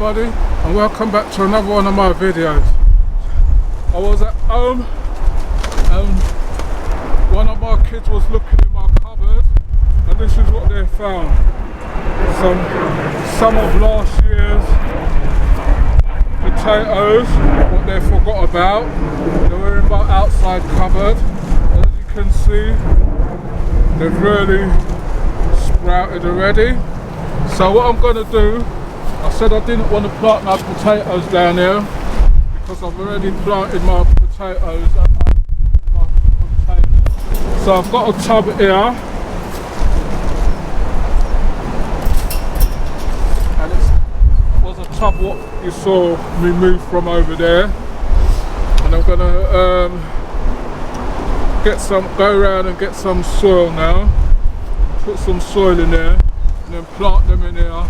everybody, and welcome back to another one of my videos. I was at home and one of my kids was looking in my cupboard, and this is what they found. Some of last year's potatoes, what they forgot about. They were in my outside cupboard. As you can see, they've really sprouted already. So what I'm going to do, I said I didn't want to plant my potatoes down here because I've already planted my potatoes at my container. So I've got a tub here, and it was a tub what you saw me move from over there, and I'm going to go around and get some soil now, put some soil in there, and then plant them in here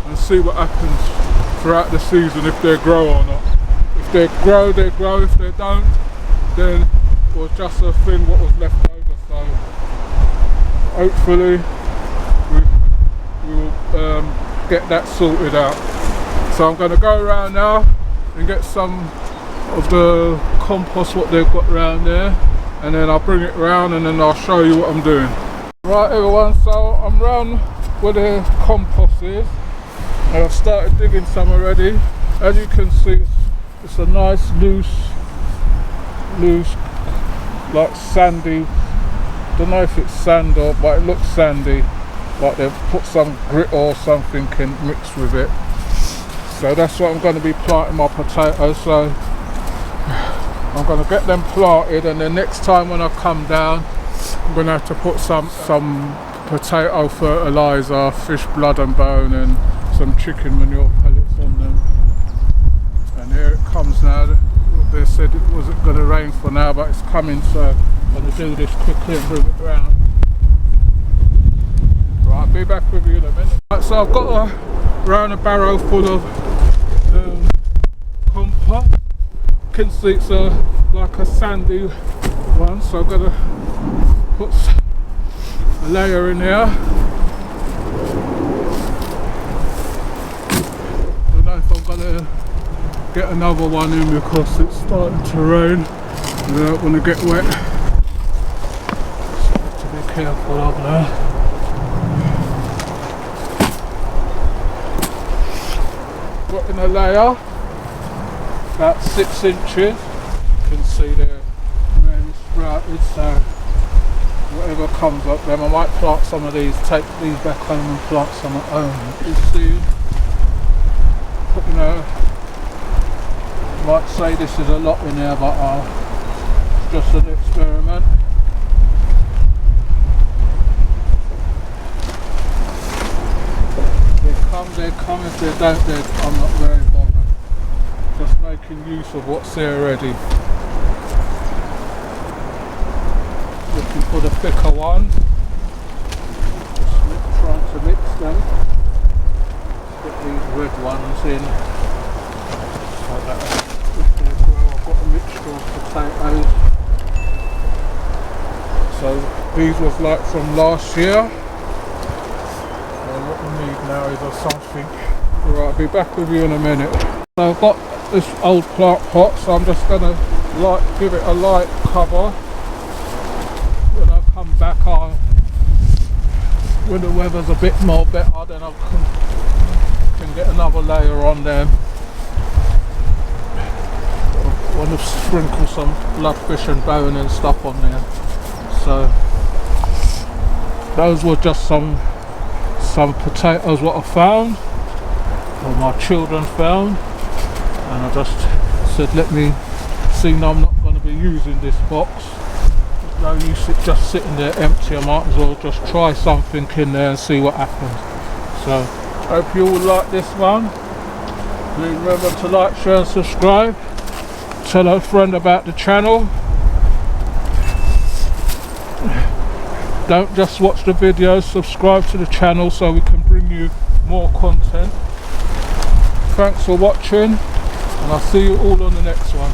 and see what happens throughout the season, if they grow or not. If they grow, they grow. If they don't, then it was just a thing what was left over. So hopefully we will get that sorted out. So I'm going to go around now and get some of the compost what they've got around there, and then I'll bring it around and then I'll show you what I'm doing. Right everyone, so I'm round where the compost is. I've started digging some already. As you can see, it's a nice loose like sandy, don't know if it's sand or, but it looks sandy, like they've put some grit or something in mixed with it. So that's what I'm going to be planting my potatoes. So I'm going to get them planted, and then next time when I come down, I'm going to have to put some potato fertilizer, fish blood and bone, and some chicken manure pellets on them. And here it comes now. They said it wasn't going to rain for now, but it's coming, so I'm going to do this quickly and bring it around. Right, I'll be back with you in a minute. Right, so I've got a barrow full of compost. You can see it's like a sandy one, so I'm going to put a layer in here. I don't know if I'm going to get another one in because it's starting to rain and I don't want to get wet, so I have to be careful of that. Put in a layer about 6 inches. You can see they're really sprouted, so whatever comes up then I might plant some of these, take these back home and plant some at home. You see, you know, might say this is a lot in there, but just an experiment. They come, if they don't, then I'm not very bothered. Just making use of what's there already. Looking for the thicker one. Just trying to mix them. Put these red ones in. So that if they grow, I've got a mixture of potatoes. So these was like from last year. What we need now is something. Right, I'll be back with you in a minute. So I've got this old plant pot, so I'm just going to give it a light cover. When I come back, when the weather's a bit more better, then I can get another layer on there. I want to sprinkle some bloodfish and bone and stuff on there. So those were just some potatoes what I found, or my children found, and I just said let me see. Now I'm not going to be using this box. No use it just sitting there empty. I might as well just try something in there and see what happens. So hope you all like this one. Please remember to like, share and subscribe. Tell a friend about the channel. Don't just watch the videos, subscribe to the channel so we can bring you more content. Thanks for watching, and I'll see you all on the next one.